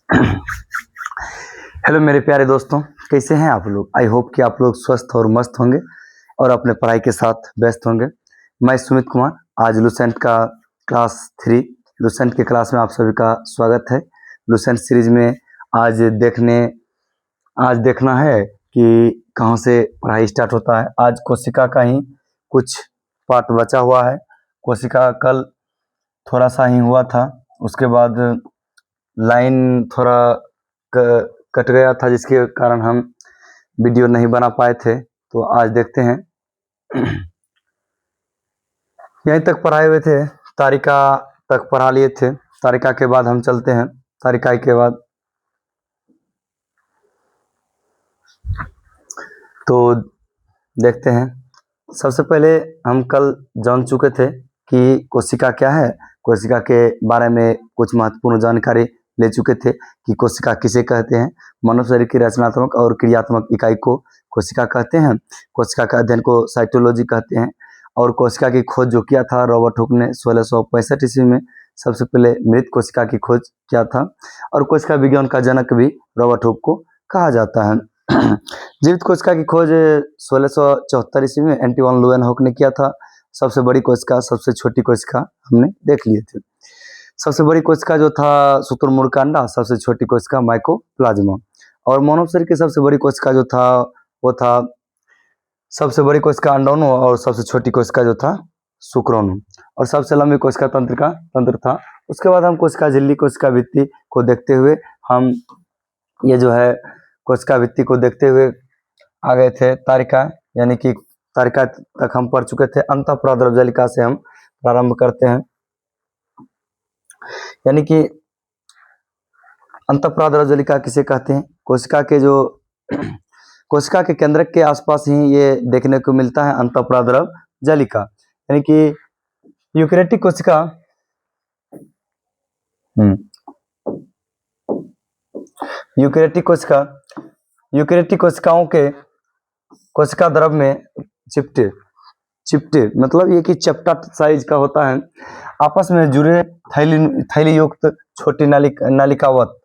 Hello मेरे प्यारे दोस्तों, कैसे हैं आप लोग। आई होप कि आप लोग स्वस्थ और मस्त होंगे और अपने पढ़ाई के साथ व्यस्त होंगे। मैं सुमित कुमार आज लुसेंट का क्लास 3 लुसेंट के क्लास में आप सभी का स्वागत है। लुसेंट सीरीज में आज देखना है कि कहाँ से पढ़ाई स्टार्ट होता है। आज कोशिका का ही कुछ पार्ट बचा हुआ है। कोशिका कल थोड़ा सा ही हुआ था, उसके बाद लाइन थोड़ा कट गया था जिसके कारण हम वीडियो नहीं बना पाए थे। तो आज देखते हैं। यहीं तक पढ़ाए हुए थे, तारिका तक पढ़ा लिए थे। तारिका के बाद हम चलते हैं। तारिका के बाद तो देखते हैं। सबसे पहले हम कल जान चुके थे कि कोशिका क्या है। कोशिका के बारे में कुछ महत्वपूर्ण जानकारी ले चुके थे कि कोशिका किसे कहते हैं। मानव शरीर की रचनात्मक और क्रियात्मक इकाई को कोशिका कहते हैं। कोशिका का अध्ययन को साइटोलॉजी कहते हैं। और कोशिका की खोज जो किया था रॉबर्ट हुक ने 1665 ईस्वी में सबसे पहले मृत कोशिका की खोज किया था। और कोशिका विज्ञान का जनक भी रॉबर्ट हुक को कहा जाता है। जीवित कोशिका की खोज 1674 ईस्वी में एंटोइन लीeuwenhoek ने किया था। सबसे बड़ी कोशिका, सबसे छोटी कोशिका हमने देख लिए थे। सबसे बड़ी कोशिका जो था शुतुरमुर्ग का अंडा, सबसे छोटी कोशिका माइकोप्लाज्मा। और मानव शरीर की सबसे बड़ी कोशिका जो था वो था सबसे बड़ी कोशिका अंडाणु और सबसे छोटी कोशिका जो था शुक्राणु। और सबसे लंबी कोशिका तंत्र था। उसके बाद हम कोशिका झिल्ली, कोशिका भित्ति को देखते हुए हम ये जो है कोशिका भित्ति को देखते हुए आ गए थे तारिका, यानी कि तारिका तक हम पढ़ चुके थे। अंतःप्रद्रव जालिका से हम प्रारंभ करते हैं। यानी कि अंतःप्रद्रव जालिका किसे कहते हैं। कोशिका के जो कोशिका के केंद्रक के आसपास ही ये देखने को मिलता है अंतःप्रद्रव जालिका। यानी कि यूकेरियोटिक कोशिका यूकेरियोटिक कोशिकाओं के कोशिका द्रव में चिपटे मतलब ये कि चपटा साइज का होता है। आपस में जुड़े थैली युक्त छोटी नलिकावत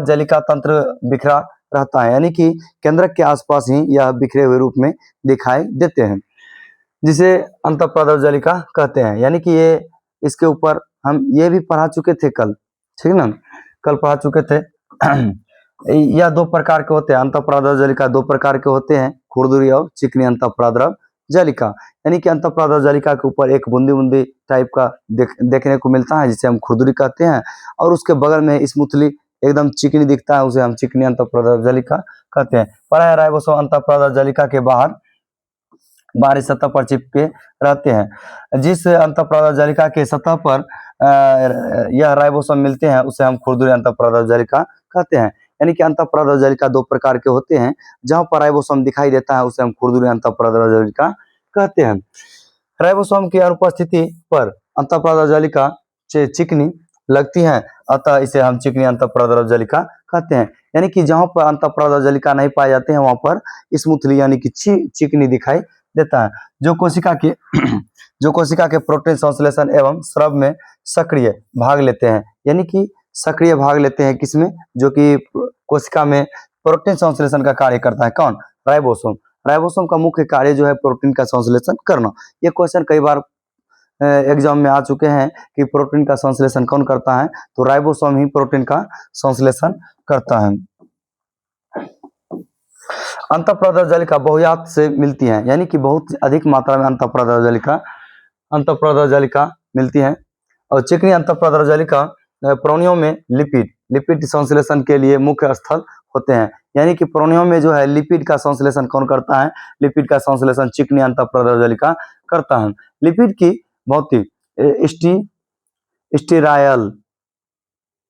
जालिका तंत्र बिखरा रहता है। यानी कि केंद्रक के आसपास ही यह बिखरे हुए रूप में दिखाई देते हैं, जिसे अंतःप्रद्रव जालिका कहते हैं। यानी कि ये इसके ऊपर हम ये भी पढ़ा चुके थे कल, ठीक ना, कल पढ़ा चुके थे। यह दो प्रकार के होते हैं। अंतःप्रद्रव जालिका दो प्रकार के होते हैं, खुरदुरी और चिकनी अंतःप्रद्रव जालिका। यानी कि अंतःप्रद्रव जालिका के ऊपर एक बूंदी बूंदी टाइप का देखने को मिलता है, जिसे हम खुरदुरी कहते हैं। और उसके बगल में स्मूथली एकदम चिकनी दिखता है, उसे हम चिकनी अंतःप्रद्रव जालिका कहते हैं। प्रायः राइबोसोम अंतःप्रद्रव जालिका के बाहरी सतह पर चिपके रहते हैं। जिस अंतःप्रद्रव जालिका के सतह पर यह राइबोसोम मिलते हैं उसे हम खुरदुरी अंतःप्रद्रव जालिका कहते हैं। यानी कि अंतःप्रद्रव जालिका दो प्रकार के होते हैं। जहां पर राइबोसोम दिखाई देता है उसे हम खुरदुरी अंतःप्रद्रव जालिका कहते हैं। राइबोसोम की अनुपस्थिति पर अंतःप्रद्रव जालिका चिकनी लगती है, अतः इसे हम चिकनी अंतःप्रद्रव जालिका कहते हैं। यानी कि जहां पर अंतःप्रद्रव जालिका नहीं पाए जाते हैं वहां पर स्मूथली यानी कि चिकनी दिखाई देता है। जो कोशिका के प्रोटीन संश्लेषण एवं स्राव में सक्रिय भाग लेते हैं। यानी कि सक्रिय भाग लेते हैं किसमें, जो कि कोशिका में प्रोटीन संश्लेषण का कार्य करता है। कौन? राइबोसोम। राइबोसोम का मुख्य कार्य जो है प्रोटीन का संश्लेषण करना। ये क्वेश्चन कई बार एग्जाम में आ चुके हैं कि प्रोटीन का संश्लेषण कौन करता है, तो राइबोसोम ही प्रोटीन का संश्लेषण करता है। अंतःप्रद्रव जालिका बहुयात से मिलती है, यानी कि बहुत अधिक मात्रा में अंतःप्रद्रव जालिका मिलती है। और चिकनी अंतःप्रद्रव जालिका प्राणियों में लिपिड संश्लेषण के लिए मुख्य स्थल होते हैं। यानी कि प्राणियों में जो है लिपिड का संश्लेषण कौन करता है? लिपिड का संश्लेषण चिकनी अंतःप्रद्रव जालिका करता है। लिपिड की भौतिक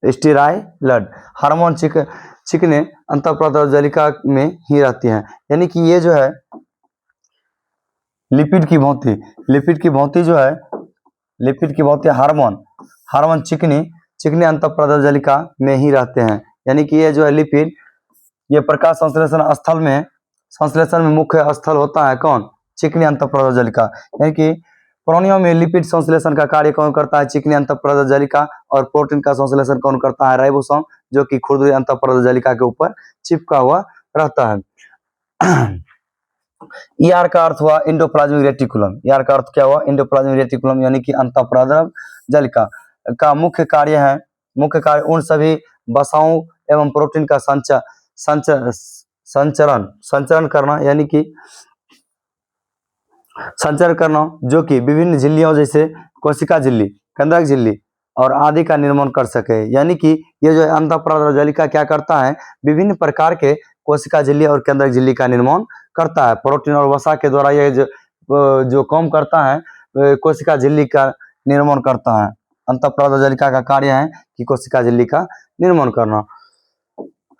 स्टीरायड हार्मोन चिकने अंतःप्रद्रव जालिका में ही रहती हैं। यानी कि ये जो है लिपिड की भौतिक हार्मोन चिकनी अंतःप्रद्रव जालिका में ही रहते हैं। यानी कि ये जो है लिपिड, ये प्रकाश संश्लेषण में मुख्य स्थल होता है कौन? चिकनी अंतःप्रद्रव जालिका। यानी कि प्राणियों में लिपिड संश्लेषण का कार्य कौन करता है? चिकनी अंतःपरद जालिका। और प्रोटीन का संश्लेषण कौन करता है? राइबोसोम, जो कि खुरदुरी अंतःपरद जालिका के ऊपर चिपका हुआ रहता है। ER का अर्थ हुआ एंडोप्लाज्मिक रेटिकुलम। ER का अर्थ क्या हुआ? एंडोप्लाज्मिक रेटिकुलम, यानी कि अंतःपरद जालिका का मुख्य कार्य उन सभी वसाओं एवं प्रोटीन का संचरण करना, यानी कि संचरण करना, जो कि विभिन्न झिल्लियों जैसे कोशिका झिल्ली, केंद्रक झिल्ली और आदि का निर्माण कर सके। यानी कि ये जो अंतःपरद जालिका क्या करता है? विभिन्न प्रकार के कोशिका झिल्ली और केंद्रक झिल्ली का निर्माण करता है। प्रोटीन और वसा के द्वारा ये जो काम करता है, कोशिका झिल्ली का निर्माण करता है। अंतःपरद जालिका का कार्य है कि कोशिका झिल्ली का निर्माण करना।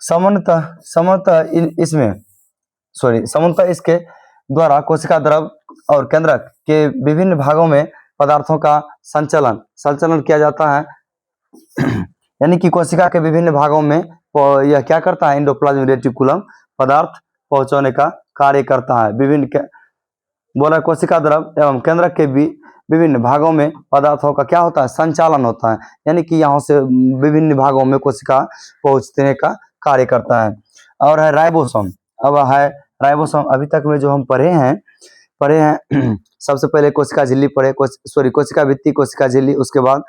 सामान्यतः इसके द्वारा कोशिका द्रव और केंद्रक के विभिन्न भागों में पदार्थों का संचलन किया जाता है। यानी कि कोशिका के विभिन्न भागों में यह क्या करता है? एंडोप्लाज्मिक रेटिकुलम पदार्थ पहुंचाने का कार्य करता है। बोला कोशिका द्रव एवं केंद्रक के विभिन्न भागों में पदार्थों का क्या होता है? संचालन होता है। यानी कि यहाँ से विभिन्न भागों में कोशिका पहुंचने का कार्य करता है। और है राइबोसोम। अब है राइबोसोम। अभी तक में जो हम पढ़े हैं सबसे पहले कोशिका झिल्ली पढ़े, कोशिका भित्ति, कोशिका झिल्ली, उसके बाद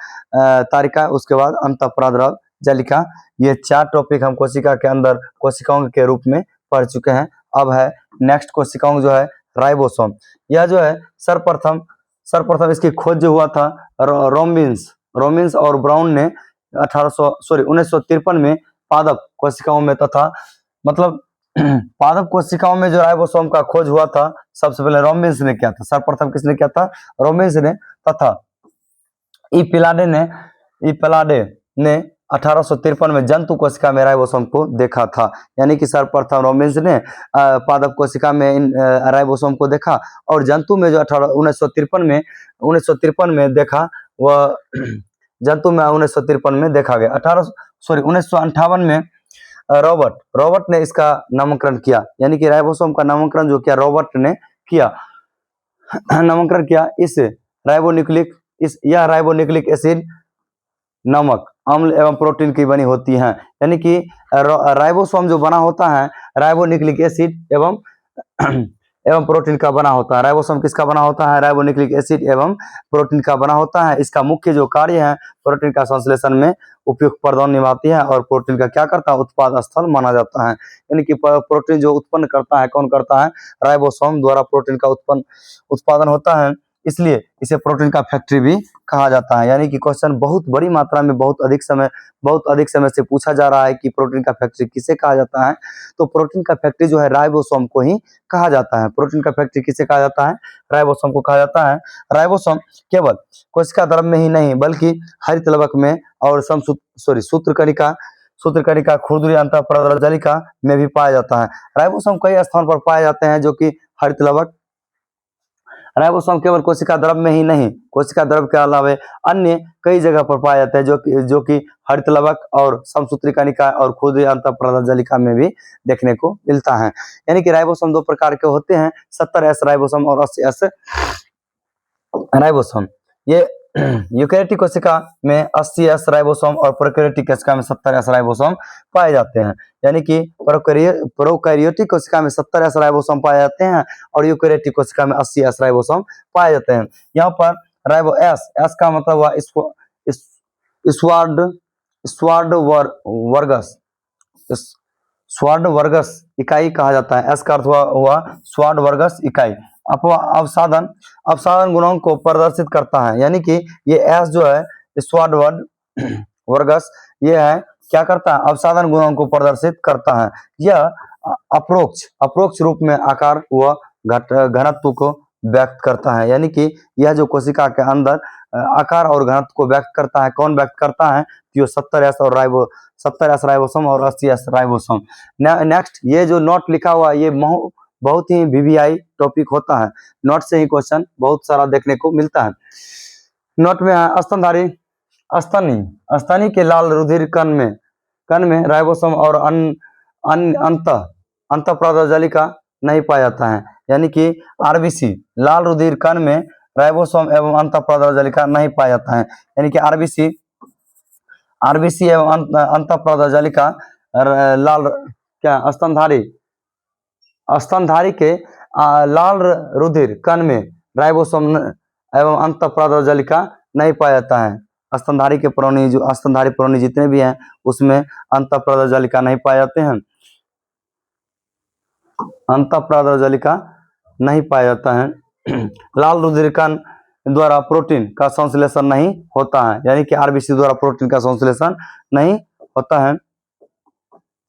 तारिका, उसके बाद अंतःपरद जालिका। ये 4 टॉपिक हम कोशिका के अंदर कोशिकाओं के रूप में पढ़ चुके हैं। अब है नेक्स्ट कोशिकाओं जो है राइबोसोम। यह जो है सर्वप्रथम इसकी खोज जो हुआ था रोबिन्स और ब्राउन ने 1953 में पादप कोशिकाओं में तथा मतलब पादप कोशिकाओं में जो राइबोसोम का खोज हुआ था, सबसे पहले रोबिन्स ने किया था। सर्वप्रथम किसने किया था? रोबिन्स ने, तथा ई पिलाडे ने 1853 में जंतु कोशिका में राइबोसोम को देखा था। यानी कि सर्वप्रथम रोबिन्स ने पादप कोशिका में राइबोसोम को देखा, और जंतु में जो 1953 में देखा, वह जंतु में 1953 में देखा गया। 1958 में रॉबर्ट ने इसका नामकरण किया। यानी कि राइबोसोम का नामकरण जो किया रॉबर्ट ने किया, नामकरण किया। यह राइबोन्यूक्लिक एसिड नमक, अम्ल एवं प्रोटीन की बनी होती है। यानी कि राइबोसोम जो बना होता है राइबोन्यूक्लिक एसिड एवं प्रोटीन का बना होता है। राइबोसोम किसका बना होता है? राइबोन्यूक्लिक एसिड एवं प्रोटीन का बना होता है। इसका मुख्य जो कार्य है प्रोटीन का संश्लेषण में उपयुक्त प्रदान निभाती है, और प्रोटीन का क्या करता है? उत्पाद स्थल माना जाता है। यानी कि प्रोटीन जो उत्पन्न करता है, कौन करता है? राइबोसोम द्वारा प्रोटीन का उत्पादन होता है, इसलिए इसे प्रोटीन का फैक्ट्री भी कहा जाता है। यानी कि क्वेश्चन बहुत बड़ी मात्रा में बहुत अधिक समय से पूछा जा रहा है कि प्रोटीन का फैक्ट्री किसे कहा जाता है? तो प्रोटीन का फैक्ट्री जो है राइबोसोम को ही कहा जाता है। प्रोटीन का फैक्ट्री किसे कहा जाता है? राइबोसोम को कहा जाता है। राइबोसोम केवल कोशिका द्रव में ही नहीं बल्कि हरितलवक में और सूत्रकणिका, खुरदुरी अंतःपरद जालिका में भी पाया जाता है। राइबोसोम कई स्थान पर पाए जाते हैं, जो कि हरितलवक। राइबोसोम केवल कोशिका द्रव में ही नहीं, कोशिका द्रव के अलावा अन्य कई जगह पर पाए जाते हैं, जो कि हरितलवक और समसूत्रीकणिका और खुरदुरी अंतःपरद जालिका में भी देखने को मिलता है। यानी कि राइबोसोम 2 प्रकार के होते हैं, 70S राइबोसोम और 80S राइबोसोम। ये यूकेरियोटिक कोशिका में 80S राइबोसोम और प्रोकैरियोटिक कोशिका में 70S राइबोसोम पाए जाते हैं। यानी कि प्रोकैरियोटिक कोशिका में 70S राइबोसोम पाए जाते हैं, और यूकेरियोटिक कोशिका में 80S राइबोसोम पाए जाते हैं। यहाँ पर राइबो एस का मतलब हुआ स्वार्ड वर्गस इकाई कहा जाता है। एस का अर्थ हुआ स्वार्ड वर्गस इकाई। अवसादन गुणांक को प्रदर्शित करता है। यानी कि ये एस जो है स्वार्ड वर्गस, ये है क्या करता है? अवसादन गुणांक को प्रदर्शित करता है। यह अप्रोक्ष रूप में आकार व घनत्व को व्यक्त करता है। यानी कि यह जो कोशिका के अंदर आकार और घनत्व को व्यक्त करता है, कौन व्यक्त करता है? तो 70S राइबोसोम और 80S राइबोसोम। नेक्स्ट, ये जो नोट लिखा हुआ है, ये बहुत ही VVI टॉपिक होता है। नोट से ही क्वेश्चन बहुत सारा देखने को मिलता है। नोट में है स्तनी के लाल रुधिर कण में राइबोसोम और अंतःपरद जालिका नहीं पाया जाता है। यानी कि RBC लाल रुधिर कण में राइबोसोम एवं अंतःप्रादर जालिका नहीं पाया जाता है। यानी कि आरबीसी एवं अंतःप्रादर जालिका लाल क्या स्तनधारी के लाल रुधिर कण में राइबोसोम एवं अंतःप्रादर जालिका नहीं पाया जाता है। स्तनधारी के प्राणी जो स्तनधारी प्राणी जितने भी हैं उसमें अंतःप्रादर जालिका नहीं पाए जाते हैं, अंतःप्रादर जालिका नहीं पाया जाता है। लाल रुधिर कण द्वारा प्रोटीन का संश्लेषण नहीं होता है, यानी कि आरबीसी द्वारा प्रोटीन का संश्लेषण नहीं होता है।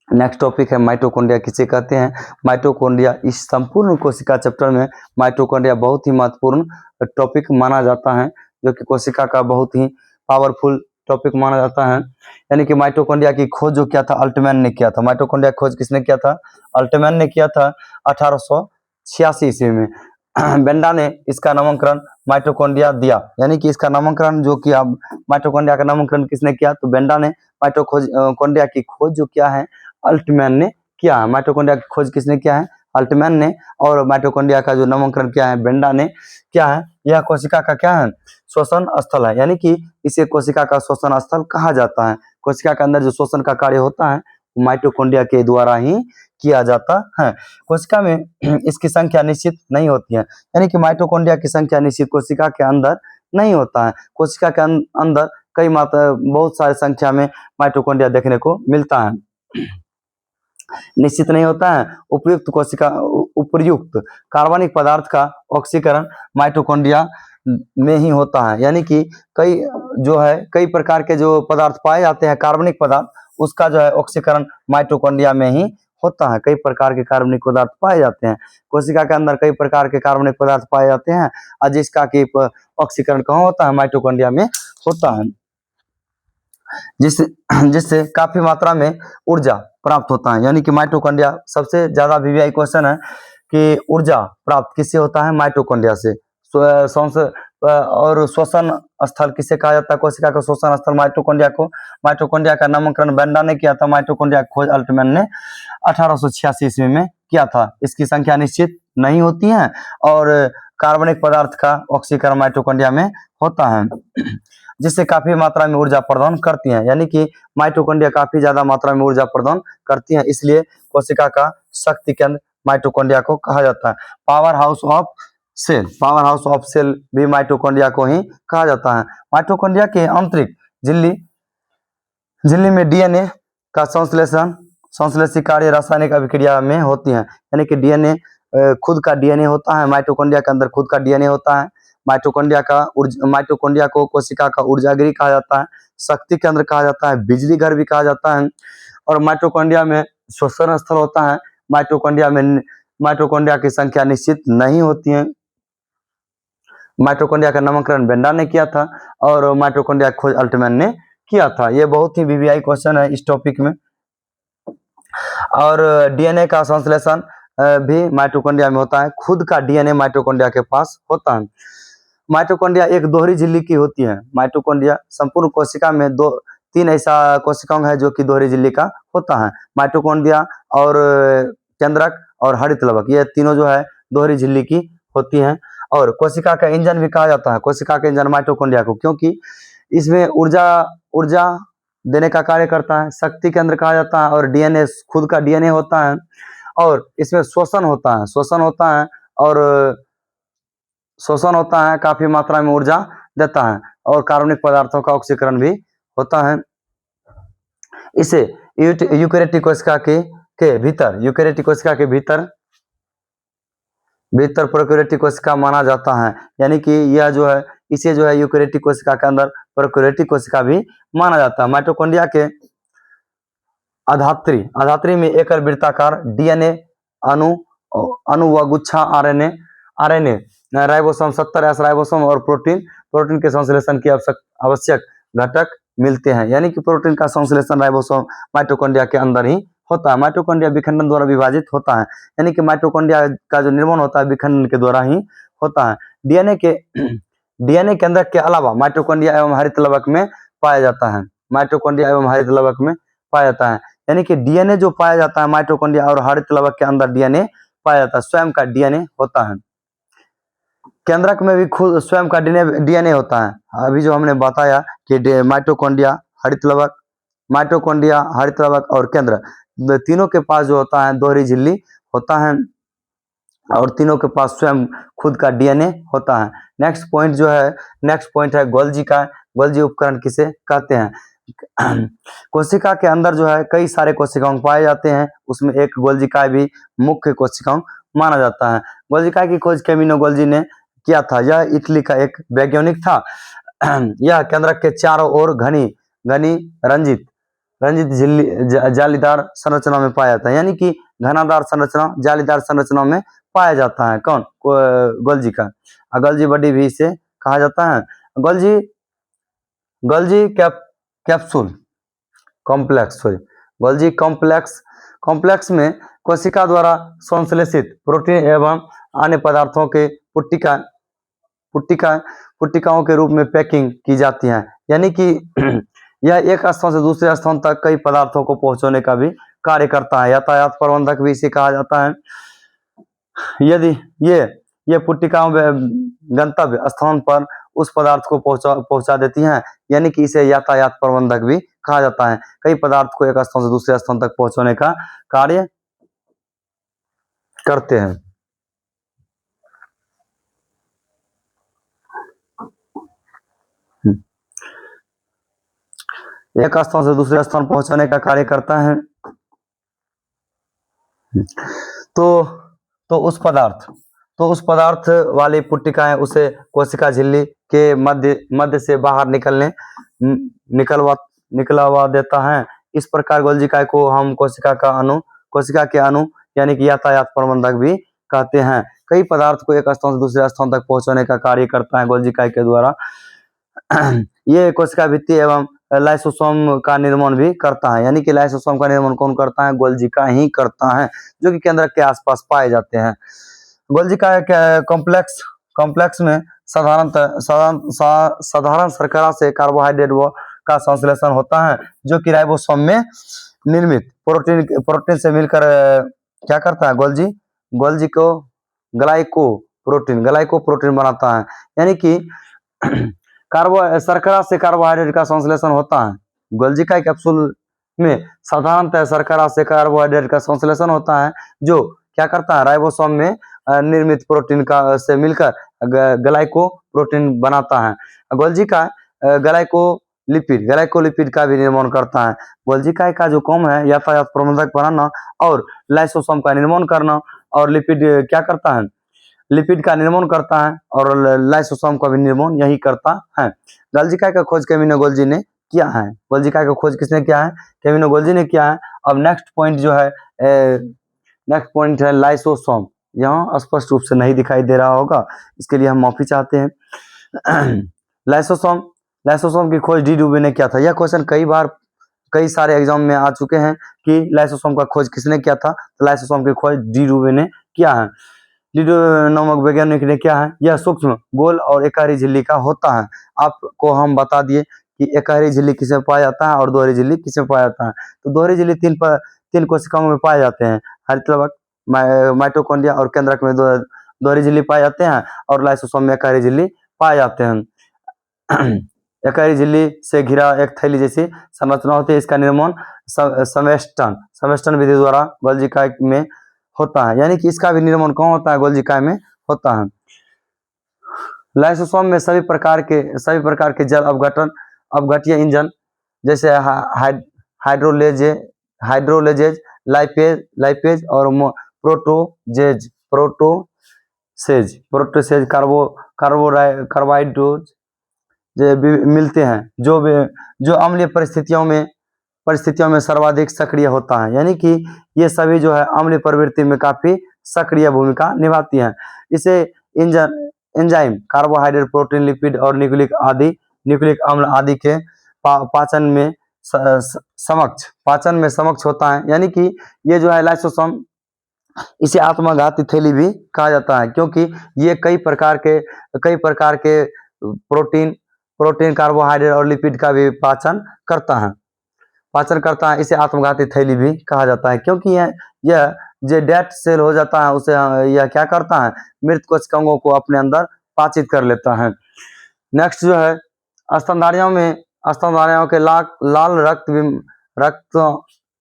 नेक्स्ट टॉपिक है माइटोकॉन्ड्रिया किसे कहते हैं। माइटोकॉन्ड्रिया इस संपूर्ण कोशिका चैप्टर में माइटोकॉन्ड्रिया बहुत ही महत्वपूर्ण टॉपिक माना जाता है, जो कि कोशिका का बहुत ही पावरफुल टॉपिक माना जाता है। यानी कि माइटोकॉन्ड्रिया की खोज जो किया था अल्टमैन ने किया था। माइटोकॉन्ड्रिया खोज किसने किया था? अल्टमैन ने किया था 1886 ईस्वी में। बेंडा ने इसका नामकरण माइटोकॉन्ड्रिया दिया, यानी कि इसका नामकरण जो किया माइटोकॉन्ड्रिया का नामकरण किसने किया? तो बेंडा ने माइटोकॉन्ड्रिया की खोज जो किया है अल्टमैन ने किया है। माइटोकॉन्ड्रिया की खोज किसने किया है? अल्टमैन ने। और माइटोकॉन्ड्रिया का जो नामकरण किया है बेंडा ने क्या है? यह कोशिका का क्या है? श्वसन स्थल है, यानी कि इसे कोशिका का श्वसन स्थल कहा जाता है। कोशिका के अंदर जो श्वसन का कार्य होता है माइटोकॉन्ड्रिया के द्वारा ही किया जाता है। कोशिका में इसकी संख्या निश्चित नहीं होती है, यानी कि माइटोकॉन्ड्रिया की संख्या निश्चित कोशिका के अंदर नहीं होता है। कोशिका के अंदर कई मात्रा बहुत सारी संख्या में माइटोकॉन्ड्रिया देखने को मिलता है, निश्चित नहीं होता है। उपयुक्त कार्बनिक पदार्थ का ऑक्सीकरण माइटोकॉन्ड्रिया में ही होता है, यानी कि कई प्रकार के जो पदार्थ पाए जाते हैं कार्बनिक पदार्थ, उसका जो है ऑक्सीकरण माइटोकॉन्ड्रिया में ही होता है। कई प्रकार के कार्बनिक पदार्थ पाए जाते हैं कोशिका के अंदर, कई प्रकार के कार्बनिक पदार्थ पाए जाते हैं और जिसका कि ऑक्सीकरण कहाँ होता है? माइटोकॉन्ड्रिया में होता है, जिससे काफी मात्रा में ऊर्जा प्राप्त होता है। यानी कि माइटोकॉन्ड्रिया सबसे ज्यादा वीवीआई क्वेश्चन है कि ऊर्जा प्राप्त किससे होता है? माइटोकॉन्ड्रिया से। और श्वसन स्थल किसे कहा जाता है? कोशिका का श्वसन स्थल माइटोकॉन्ड्रिया को। माइटोकॉन्ड्रिया का नामकरण बेंडा ने किया था, माइटोकॉन्ड्रिया की खोज अल्टमैन ने 1886 ईस्वी में किया था। इसकी संख्या निश्चित नहीं होती है और कार्बनिक पदार्थ का ऑक्सीकरण माइटोकॉन्ड्रिया में होता है, जिससे काफी मात्रा में ऊर्जा प्रदान करती हैं। यानी कि माइटोकॉन्ड्रिया काफी ज्यादा मात्रा में ऊर्जा प्रदान करती हैं, इसलिए कोशिका का शक्ति केंद्र माइटोकॉन्ड्रिया को कहा जाता है। पावर हाउस ऑफ सेल भी माइटोकॉन्ड्रिया को ही कहा जाता है। माइटोकॉन्ड्रिया के आंतरिक झिल्ली में डीएनए का संश्लेषी कार्य रासायनिक अभिक्रिया में होती है। यानी कि डीएनए खुद का डीएनए होता है, माइटोकॉन्ड्रिया के अंदर खुद का डीएनए होता है। माइटोकॉन्ड्रिया को कोशिका का ऊर्जागृह कहा जाता है, शक्ति केंद्र कहा जाता है, बिजली घर भी कहा जाता है। और माइटोकॉन्ड्रिया में श्वसन स्थल होता है। माइटोकॉन्ड्रिया की संख्या निश्चित नहीं होती है। माइटोकॉन्ड्रिया का नामकरण बेंडा ने किया था और माइटोकॉन्ड्रिया खोज अल्टमैन ने किया था। ये बहुत ही वीवीआई क्वेश्चन है इस टॉपिक में। और डीएनए का संश्लेषण भी माइटोकॉन्ड्रिया में होता है, खुद का डीएनए माइटोकॉन्ड्रिया के पास होता है। माइटोकॉन्ड्रिया एक दोहरी झिल्ली की होती है। माइटोकॉन्ड्रिया संपूर्ण कोशिका में तीन ऐसा कोशिकांग है जो कि दोहरी झिल्ली का होता है। माइटोकॉन्ड्रिया और केंद्रक और हरित लवक, ये तीनों जो है दोहरी झिल्ली की होती हैं। और कोशिका का इंजन भी कहा जाता है, कोशिका का इंजन माइटोकॉन्ड्रिया को, क्योंकि इसमें ऊर्जा देने का कार्य करता है। शक्ति केंद्र कहा जाता है और डीएनए खुद का डीएनए होता है। और इसमें शोषण होता है, काफी मात्रा में ऊर्जा देता है और कार्बनिक पदार्थों का ऑक्सीकरण भी होता है। इसे यूकेरियोटिक कोशिका के भीतर प्रोकैरियोटिक कोशिका माना जाता है। यानी कि यह जो है इसे जो है यूकेरियोटिक कोशिका के अंदर प्रोकैरियोटिक कोशिका भी माना जाता है। माइटोकॉन्ड्रिया के आधात्री में एकल वृत्ताकार डीएनए अणु व गुच्छा आरएनए राइबोसोम 70S राइबोसोम और प्रोटीन के संश्लेषण की आवश्यक घटक मिलते हैं। यानी कि प्रोटीन का संश्लेषण राइबोसोम माइटोकॉन्ड्रिया के अंदर ही होता है। माइटोकॉन्ड्रिया विखंडन द्वारा विभाजित होता है, यानी कि माइटोकॉन्ड्रिया का जो निर्माण होता है विखंडन के द्वारा ही होता है। डीएनए केंद्रक के अलावा माइटोकॉन्ड्रिया एवं हरित लवक में पाया जाता है। यानी कि डीएनए जो पाया जाता है माइटोकॉन्ड्रिया और हरित लवक के अंदर डीएनए पाया जाता है, स्वयं का डीएनए होता है। केंद्रक में भी खुद स्वयं का डीएनए होता है। अभी जो हमने बताया कि माइटोकॉन्ड्रिया, हरितलवक और केंद्र, तीनों के पास जो होता है दोहरी झिल्ली होता है और तीनों के पास स्वयं खुद का डीएनए होता है। नेक्स्ट पॉइंट है गोल्जी का। गोल्जी उपकरण किसे कहते हैं? कोशिका के अंदर जो है कई सारे कोशिकाओं पाए जाते हैं, उसमें एक गोल्जिकाय भी मुख्य कोशिकाओं माना जाता है। गोल्जिकाय की खोज कैमिनो गोल्जी ने किया था। यह इटली का एक वैज्ञानिक था। यह केंद्रक के चारों ओर घनी रंजित झिल्ली जालीदार संरचना में पाया जाता है, यानी कि घनादार संरचना, जालीदार संरचना में पाया जाता है। कौन? गोल्जी का। गोल्जी बॉडी भी इसे कहा जाता है। Golgi capsule complex, Golgi complex में कोशिका द्वारा संश्लेषित प्रोटीन एवं अन्य पदार्थों के पुट्टिकाओं के रूप में पैकिंग की जाती है, यानी कि यह एक स्थान से दूसरे स्थान तक कई पदार्थों को पहुंचाने का भी कार्य करता है। यातायात प्रबंधक भी इसे कहा जाता है। यदि ये पुट्टिकाओं गंतव्य स्थान पर उस पदार्थ को पहुंचा देती हैं, यानी कि इसे यातायात प्रबंधक भी कहा जाता है। कई पदार्थ को एक स्थान से दूसरे स्थान तक पहुंचाने का कार्य करते हैं। एक स्थान से दूसरे स्थान पहुंचाने का कार्य करता है। तो उस पदार्थ वाली पुट्टिकाएं उसे कोशिका झिल्ली के मध्य से बाहर निकलवा देता है। इस प्रकार गोल्जिकाय को हम कोशिका के अणु यानी कि यातायात प्रबंधक भी कहते हैं। कई पदार्थ को एक स्थान से दूसरे स्थान तक पहुंचाने का कार्य करता है गोल्जिकाय के द्वारा। ये कोशिका भित्ति एवं लाइसोसोम का निर्माण भी करता है, यानी कि लाइसोसोम का निर्माण कौन करता है? गोल्जिकाय ही करता है, जो कि केंद्रक के आसपास पाए जाते हैं। गोल्जिकाय के कॉम्प्लेक्स में साधारण शर्करा से कार्बोहाइड्रेट का संश्लेषण होता है, जो कि राइबोसोम में निर्मित प्रोटीन से मिलकर क्या करता है? गोल्जी को ग्लाइकोप्रोटीन बनाता है, यानी कि शर्करा से कार्बोहाइड्रेट का संश्लेषण होता है। गोल्जिकाय कैप्सूल में साधारणतः शर्करा से कार्बोहाइड्रेट का संश्लेषण होता है, जो क्या करता है? राइबोसोम में निर्मित प्रोटीन से मिलकर ग्लाइकोप्रोटीन बनाता है। गोल्जिकाय ग्लाइकोलिपिड का भी निर्माण करता है। गोल्जिकाय का जो काम है यातायात प्रबंधक बनाना और लाइसोसोम का निर्माण करना, और लिपिड क्या करता है? लिपिड का निर्माण करता है और लाइसोसोम का भी निर्माण यही करता है। गोल्जिकाय का खोज कैमिनो गोल्जी ने किया है। गोल्जिकाय का खोज किसने किया है? कैमिनो गोल्जी ने किया है। अब नेक्स्ट पॉइंट है लाइसोसोम। यहाँ स्पष्ट रूप से नहीं दिखाई दे रहा होगा, इसके लिए हम माफी चाहते हैं। लाइसोसोम की खोज डी डुबे ने किया था। यह क्वेश्चन कई सारे एग्जाम में आ चुके हैं कि लाइसोसोम का खोज किसने किया था। तो लाइसोसोम की खोज डी डुबे ने किया है। डी डुबे नामक वैज्ञानिक ने किया है। यह सूक्ष्म गोल और एकहरी झिल्ली का होता है। आपको हम बता दिए कि एकहरी झिल्ली किसमें पाया जाता है और दोहरी झिल्ली किसमें पाया जाता है। तो दोहरी झिल्ली तीन कोशिकाओं में पाए जाते हैं। हरितलवक, माइटोकॉन्ड्रिया और केंद्रक में दोहरी झिल्ली पाए जाते हैं और लाइसोसोम में एकहरी झिल्ली पाए जाते हैं। एकहरी झिल्ली से घिरा एक थैली जैसी संरचना होती है। इसका निर्माण समेष्टन विधि द्वारा गोल्जिकाय में होता है, यानी कि इसका भी निर्माण कौन होता है? गोल्जिकाय में होता है। लाइसोसोम में सभी प्रकार के जल अपघट्य इंजन जैसे हाइड्रोलेजेज, लाइपेज और प्रोटोसेज कार्बोहाइड्रेट मिलते हैं, जो अम्लीय परिस्थितियों में सर्वाधिक सक्रिय होता है, यानी कि ये सभी जो है अम्लीय प्रवृत्ति में काफी सक्रिय भूमिका निभाती हैं। इसे एंजाइम कार्बोहाइड्रेट, प्रोटीन, लिपिड और न्यूक्लिक अम्ल आदि के पाचन में समक्ष होता है, यानी कि ये जो है लाइसोसोम, इसे आत्मघाती थैली भी कहा जाता है, क्योंकि ये कई प्रकार के प्रोटीन, कार्बोहाइड्रेट और लिपिड का भी पाचन करता है। इसे आत्मघाती थैली भी कहा जाता है, क्योंकि यह जो डेड सेल हो जाता है उसे यह क्या करता है? मृत कोशिकाओं को अपने अंदर पाचित कर लेता है। नेक्स्ट जो है स्तनधारियों के लाल रक्त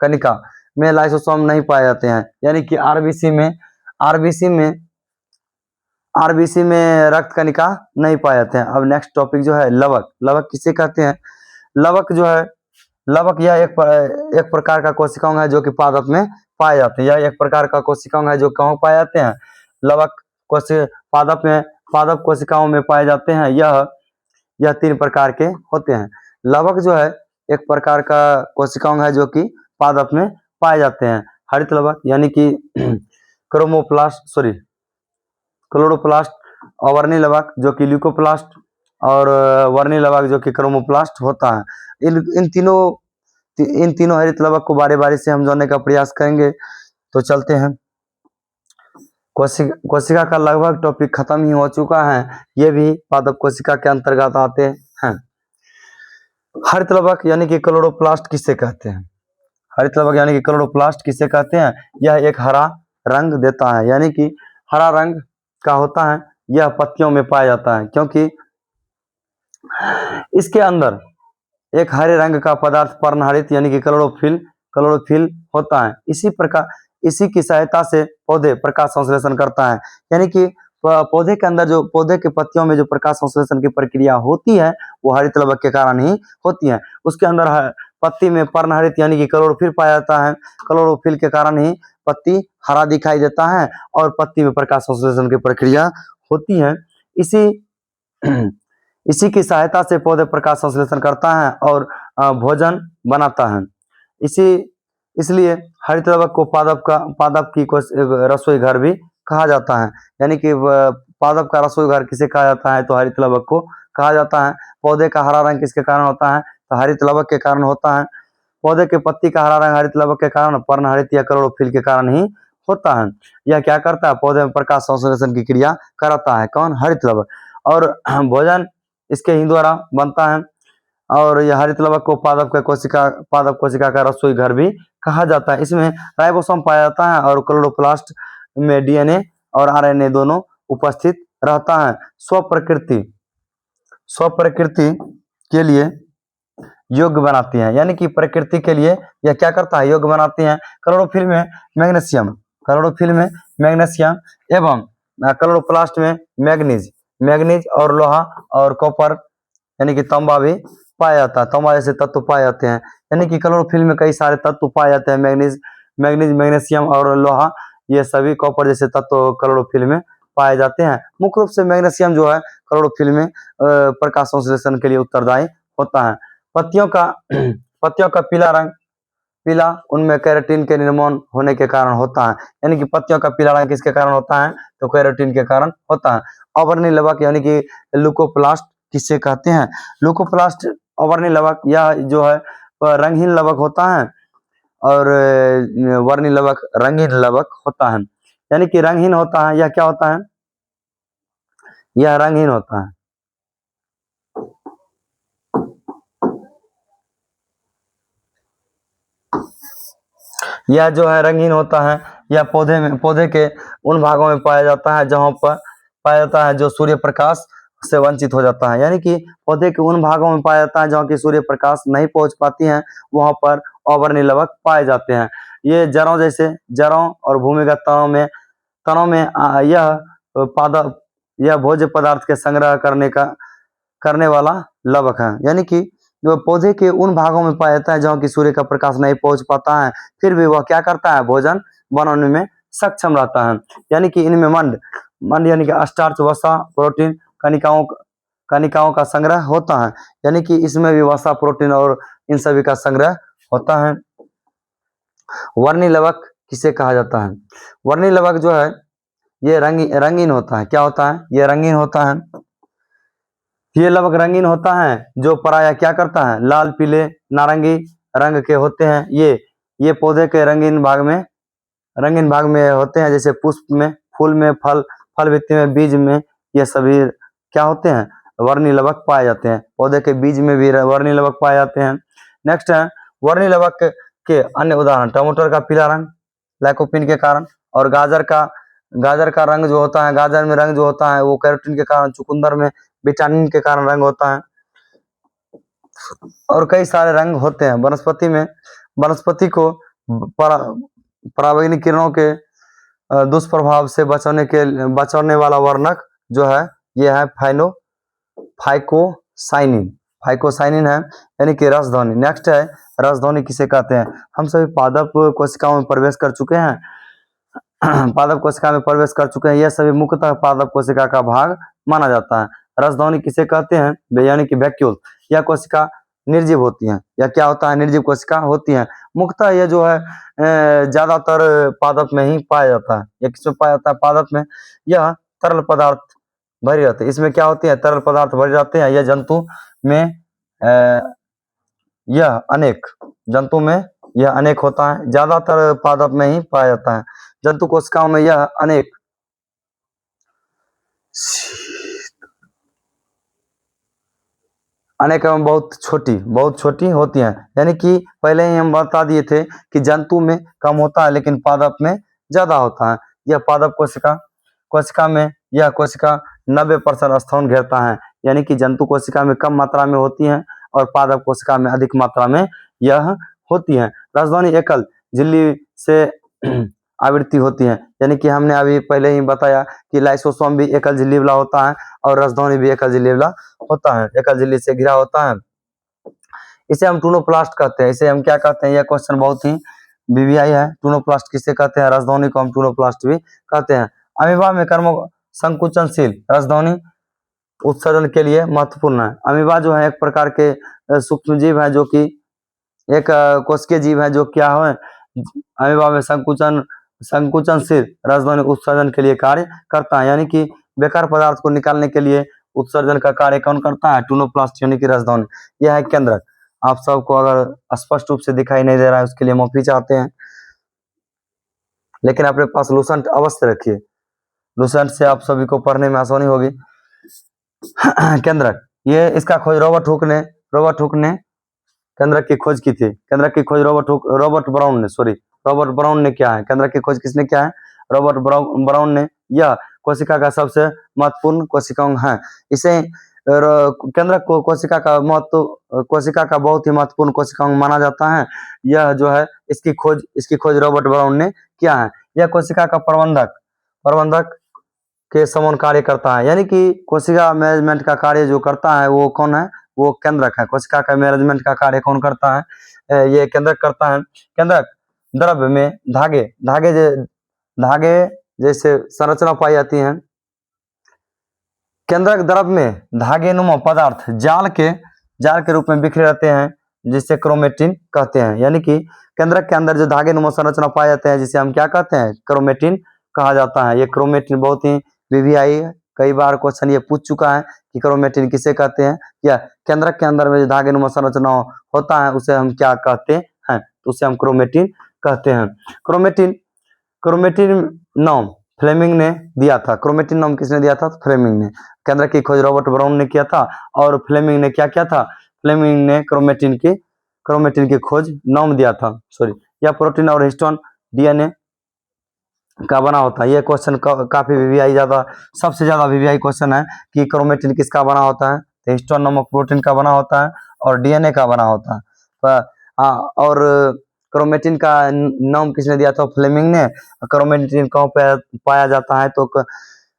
कणिका में लाइसोसोम नहीं पाए जाते हैं, यानी कि आरबीसी में रक्त कणिका नहीं पाए जाते हैं। अब नेक्स्ट टॉपिक जो है लवक किसे कहते हैं? लवक यह एक प्रकार का कोशिकांग है जो कि पादप में पाए जाते हैं। यह एक प्रकार का कोशिकांग है जो कहाँ पाए जाते हैं? लवक पादप कोशिकाओं में पाए जाते हैं। यह 3 प्रकार के होते हैं। लवक जो है एक प्रकार का कोशिकांग है जो कि पादप में पाए जाते हैं। हरित लवक यानी कि क्लोरोप्लास्ट, और वर्णी लवक जो कि ल्यूकोप्लास्ट, और वर्णी लवक जो कि क्रोमोप्लास्ट होता है। इन तीनों हरित लवक को बारी बारी से हम जानने का प्रयास करेंगे। तो चलते हैं। कोशिका का लगभग टॉपिक खत्म ही हो चुका है, ये भी पादप कोशिका के अंतर्गत आते हैं। हरित लवक यानी कि क्लोरोप्लास्ट किसे कहते हैं? हरित लवक यानी कि क्लोरोप्लास्ट किसे कहते हैं? यह एक हरा रंग देता है, यानी कि हरा रंग का होता है। यह पत्तियों में पाया जाता है क्योंकि इसके अंदर एक हरे रंग का पदार्थ पर्णहरित यानी कि क्लोरोफिल होता है। इसी की सहायता से पौधे प्रकाश संश्लेषण करता है, यानी कि पौधे के अंदर जो पौधे के पत्तियों में जो प्रकाश संश्लेषण की प्रक्रिया होती है वो हरित लवक के कारण ही होती है। उसके अंदर पत्ती में पर्णहरित यानी कि क्लोरोफिल पाया जाता है। क्लोरोफिल के कारण ही पत्ती हरा दिखाई देता है और पत्ती में प्रकाश संश्लेषण की प्रक्रिया होती है। इसी की सहायता से पौधे प्रकाश संश्लेषण करता है और भोजन बनाता है। इसलिए हरित लवक को पादप की रसोई घर भी कहा जाता है, यानी कि पादप का रसोई घर किसे कहा जाता है? तो हरित लवक को कहा जाता है। पौधे का हरा रंग किसके कारण होता है? तो हरित लवक के कारण होता है। पौधे के पत्ती का हरा रंग हरित लवक के कारण, पर्णहरित या क्लोरोफिल के कारण ही होता है। यह क्या करता है? पौधे में प्रकाश संश्लेषण की क्रिया कराता है। कौन? हरित लवक। और भोजन इसके ही द्वारा बनता है। और यह हरित लवक को पादप कोशिका का रसोई घर भी कहा जाता है। इसमें राइबोसोम पाया जाता है और क्लोरोप्लास्ट में डीएनए और आरएनए दोनों उपस्थित रहता है। स्वप्रकृति के लिए योग्य बनाती हैं, यानी कि प्रकृति के लिए यह क्या करता है? योग्य बनाती हैं। क्लोरोफिल में मैग्नीशियम एवं क्लोरोप्लास्ट में मैग्नीज और लोहा और कॉपर यानी कि तांबा भी पाया जाता है। तांबा जैसे तत्व पाए जाते हैं, यानी कि क्लोरोफिल में कई सारे तत्व पाए जाते हैं। मैग्नीशियम और लोहा, ये सभी कॉपर जैसे तत्व क्लोरोफिल में पाए जाते हैं। मुख्य रूप से मैग्नीशियम जो है क्लोरोफिल में प्रकाश संश्लेषण के लिए उत्तरदायी होता है। पत्तियों का पीला उनमें केराटिन के निर्माण होने के कारण होता है, यानी कि पत्तियों का पीला रंग किसके कारण होता है? तो केराटिन के कारण होता है। अवर्णी लवक यानी कि ल्यूकोप्लास्ट किसे कहते हैं? ल्यूकोप्लास्ट अवर्णी लवक यह जो है रंगहीन लवक होता है और वर्णी लवक रंगीन लवक होता है, यानी कि रंगहीन होता है। यह क्या होता है? यह रंगहीन होता है। यह जो है रंगीन होता है। यह पौधे के उन भागों में पाया जाता है जहां पर पाया जाता है जो सूर्य प्रकाश से वंचित हो जाता है, यानी कि पौधे के उन भागों में पाया जाता है जहां की सूर्य प्रकाश नहीं पहुंच पाती है, वहां पर अवर्णी लवक पाए जाते हैं। ये जड़ों और भूमिगत तनों में यह भोज्य पदार्थ के संग्रह करने वाला लवक है, यानी कि जो पौधे के उन भागों में पाया जाता है जहां की सूर्य का प्रकाश नहीं पहुंच पाता है, फिर भी वह क्या करता है? भोजन बनाने में सक्षम रहता है। यानी कि इनमें मंड यानी कि स्टार्च, वसा, प्रोटीन, कणिकाओं का संग्रह होता है, यानी कि इसमें भी वसा, प्रोटीन और इन सभी का संग्रह होता है। वर्णी लवक किसे कहा जाता है? वर्णी लवक जो है ये रंगीन होता है। क्या होता है? ये रंगीन होता है। ये लवक रंगीन होता है जो प्रायः क्या करता है? लाल, पीले, नारंगी रंग के होते हैं। ये पौधे के रंगीन भाग में होते हैं, जैसे पुष्प में, फूल में, फल वित्ति में, बीज में, ये सभी क्या होते हैं? वर्णी लवक पाए जाते हैं। पौधे के बीज में भी वर्णी लवक पाए जाते हैं। नेक्स्ट है वर्णी लवक के अन्य उदाहरण। टमाटर का पीला रंग लाइकोपिन के कारण, और गाजर का रंग जो होता है, गाजर में रंग जो होता है वो कैरोटीन के कारण, चुकंदर में विटामिन के कारण रंग होता है, और कई सारे रंग होते हैं। वनस्पति में, वनस्पति को पराबैंगनी किरणों के दुष्प्रभाव से बचाने वाला वर्णक जो है ये है फाइकोसाइनिन। फाइकोसाइनिन है यानी कि रसध्वनि। नेक्स्ट है रसध्वनि किसे कहते हैं। हम सभी पादप कोशिकाओं में प्रवेश कर चुके हैं पादप कोशिका में प्रवेश कर चुके हैं। यह सभी मुख्यतः पादप कोशिका का भाग माना जाता है। रसध्वनि किसे कहते हैं यानी कि वैक्यूल। यह कोशिका निर्जीव होती हैं, या क्या होता है, निर्जीव कोशिका होती हैं। मुख्यतः यह जो है ज्यादातर पादप में ही पाया जाता है। यह किसमें पाया जाता है, पादप में। यह तरल पदार्थ भरी रहते हैं, इसमें क्या होती है, तरल पदार्थ भरे रहते हैं। यह जंतु में यह अनेक होता है, ज्यादातर पादप में ही पाया जाता है। जंतु कोशिकाओं में यह अनेक एवं बहुत छोटी होती हैं। यानी कि पहले ही हम बता दिए थे कि जंतु में कम होता है लेकिन पादप में ज्यादा होता है। यह पादप कोशिका में यह कोशिका 90% स्थन घेरता है। यानी कि जंतु कोशिका में कम मात्रा में होती हैं और पादप कोशिका में अधिक मात्रा में यह होती है। रसध्वनि एकल झिल्ली से आवृत्ति होती है। यानी कि हमने अभी पहले ही बताया कि लाइसोसोम भी एकल झिल्ली वाला होता है और रसध्वनि भी एकल झिल्ली वाला होता है, एकल झिल्ली से घिरा होता है। इसे हम टूनोप्लास्ट कहते हैं। इसे हम क्या कहते हैं, यह क्वेश्चन बहुत ही वीवीआई है। टूनोप्लास्ट किसे कहते हैं, रसध्वनि को हम टूनोप्लास्ट भी कहते हैं। अमीबा में कर्म संकुचनशील रसध्वनि उत्सर्जन के लिए महत्वपूर्ण है। अमीबा जो है एक प्रकार के सूक्ष्म जीव है, जो कि एक कोशिकीय जीव है, जो क्या है, अमीबा में संकुचनशील रसध्वनि उत्सर्जन के लिए कार्य करता है। यानी कि बेकार पदार्थ को निकालने के लिए उत्सर्जन का कार्य कौन करता है, टूनोप्लास्ट यानी कि रसध्वनि। यह है केंद्रक। आप सबको अगर स्पष्ट रूप से दिखाई नहीं दे रहा है उसके लिए माफी चाहते हैं, लेकिन अपने पास लूसेंट अवश्य रखिए, लूसेंट से आप सभी को पढ़ने में आसानी होगी। केंद्रक, ये इसका खोज रॉबर्ट हुक ने केंद्रक की खोज की थी। केंद्रक की खोज रॉबर्ट ब्राउन ने क्या है, केंद्रक की खोज किसने किया है, रॉबर्ट ब्राउन ने। यह कोशिका का सबसे महत्वपूर्ण कोशिकांग है। इसे केंद्रक को कोशिका का बहुत ही महत्वपूर्ण कोशिकांग माना जाता है। यह जो है इसकी खोज रॉबर्ट ब्राउन ने किया है। यह कोशिका का प्रबंधक के समान कार्य करता है। यानी कि कोशिका मैनेजमेंट का कार्य जो करता है वो कौन है, वो केंद्रक है। कोशिका का मैनेजमेंट का कार्य कौन करता है, ये केंद्रक करता है। केंद्रक द्रव्य में धागे जैसे संरचना पाई जाती है। केंद्रक द्रव्य में धागे नुमा पदार्थ जाल के रूप में बिखरे रहते हैं, जिसे क्रोमेटिन कहते हैं। यानी कि केंद्रक के अंदर जो धागे नुमा संरचना पाए जाते हैं, जिसे हम क्या कहते हैं, क्रोमेटिन कहा जाता है। ये क्रोमेटिन बहुत ही वीवीआई, कई बार क्वेश्चन ये पूछ चुका है कि क्रोमेटिन किसे कहते हैं, या केंद्रक के अंदर में जो धागे नुमा संरचना होता है उसे हम क्या कहते हैं, तो उसे हम क्रोमेटिन कहते हैं। क्रोमेटिन नाम फ्लेमिंग ने दिया था। क्रोमेटिन नाम किसने दिया था, फ्लेमिंग ने। केंद्रक की खोज रॉबर्ट ब्राउन ने किया था, और फ्लेमिंग ने क्या किया था, फ्लेमिंग ने क्रोमेटिन की खोज नाम दिया था। यह प्रोटीन और हिस्टोन डीएनए का बना होता है। यह क्वेश्चन काफी वीवीआई सबसे ज्यादा वीवीआई क्वेश्चन है कि क्रोमेटिन किसका बना होता है, तो हिस्टोन नामक प्रोटीन का बना होता है और डीएनए का बना होता है। और क्रोमेटिन का नाम किसने दिया था, फ्लेमिंग ने। क्रोमेटिन कहाँ पाया जाता है, तो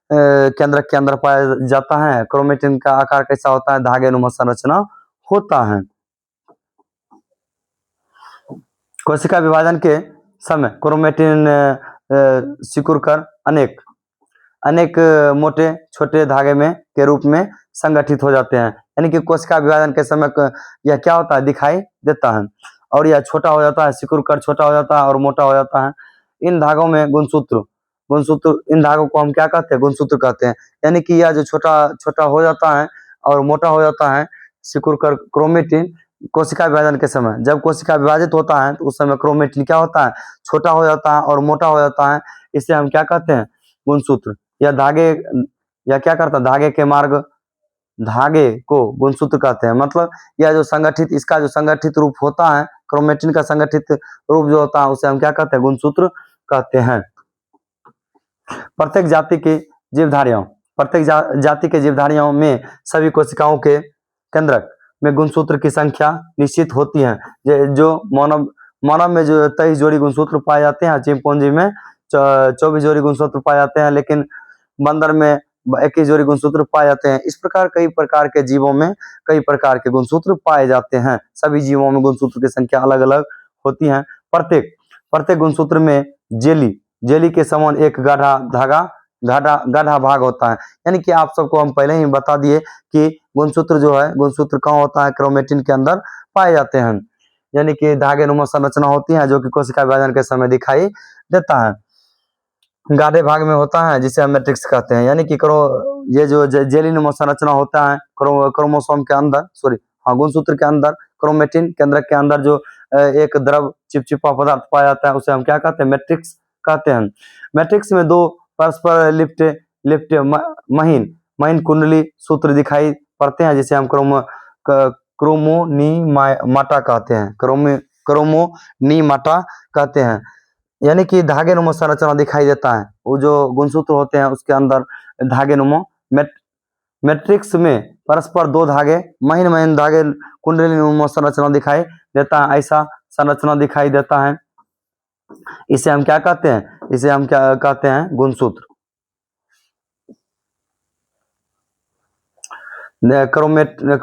केंद्रक के अंदर पाया जाता है। क्रोमेटिन का आकार कैसा होता है, धागे नुमा संरचना होता है। कोशिका विभाजन के समय क्रोमेटिन सिकुड़कर अनेक मोटे छोटे धागे में के रूप में संगठित हो जाते हैं। यानी कि कोशिका विभाजन के समय यह क्या होता है, दिखाई देता है, और यह छोटा हो जाता है, सिकुड़कर छोटा हो जाता है और मोटा हो जाता है। इन धागों में गुणसूत्र, इन धागों को हम क्या कहते हैं, गुणसूत्र कहते हैं। यानी कि यह जो छोटा हो जाता है और मोटा हो जाता है, सिकुड़कर क्रोमेटिन कोशिका विभाजन के समय, जब कोशिका विभाजित होता है तो उस समय क्रोमेटिन क्या होता है, छोटा हो जाता है और मोटा हो जाता है। इसे हम क्या कहते हैं, गुणसूत्र। या क्या करता है, धागे को गुणसूत्र कहते हैं। मतलब यह जो इसका जो संगठित रूप होता है, क्रोमेटिन का संगठित रूप जो होता है उसे हम क्या कहते हैं, गुणसूत्र कहते हैं। प्रत्येक जाति के जीवधारियों जाति के जीवधारियों में सभी कोशिकाओं के केंद्रक में गुणसूत्र की संख्या निश्चित होती है। जो मानव में जो 23 जोड़ी गुणसूत्र पाए जाते हैं, चिंपैंजी में 24 जोड़ी गुणसूत्र पाए जाते हैं, लेकिन बंदर में 21 जोड़ी गुणसूत्र पाए जाते हैं। इस प्रकार कई प्रकार के जीवों में कई प्रकार के गुणसूत्र पाए जाते हैं। सभी जीवों में गुणसूत्र की संख्या अलग अलग होती है। प्रत्येक गुणसूत्र में जेली के समान एक गाढ़ा भाग होता है। यानी कि आप सबको हम पहले ही बता दिए कि गुणसूत्र जो है, गुणसूत्र कहाँ होता है, क्रोमेटिन के अंदर पाए जाते हैं। यानी कि धागे नुमा संरचना होती है जो कि कोशिका विभाजन के समय दिखाई देता है। गाढ़े भाग में होता है जिसे हम मैट्रिक्स कहते हैं। यानी कि ये जो जेली नुमा संरचना होता है क्रोमोसोम के अंदर, गुणसूत्र के अंदर क्रोमेटिन केंद्रक के अंदर जो एक द्रव चिपचिपा पदार्थ पाया जाता है उसे हम क्या कहते हैं, मैट्रिक्स कहते हैं। मैट्रिक्स में दो परस्पर लिप्ट महीन कुंडली सूत्र दिखाई पड़ते हैं जिसे हम क्रोमोनीमाटा कहते हैं। यानी कि धागे नुमा संरचना दिखाई देता है। वो जो गुणसूत्र होते हैं उसके अंदर धागे नुमा मैट्रिक्स में परस्पर दो धागे महीन धागे कुंडली नुमा संरचना दिखाई देता है। ऐसा संरचना दिखाई देता है, इसे हम क्या कहते हैं, इसे हम क्या कहते हैं, गुणसूत्र।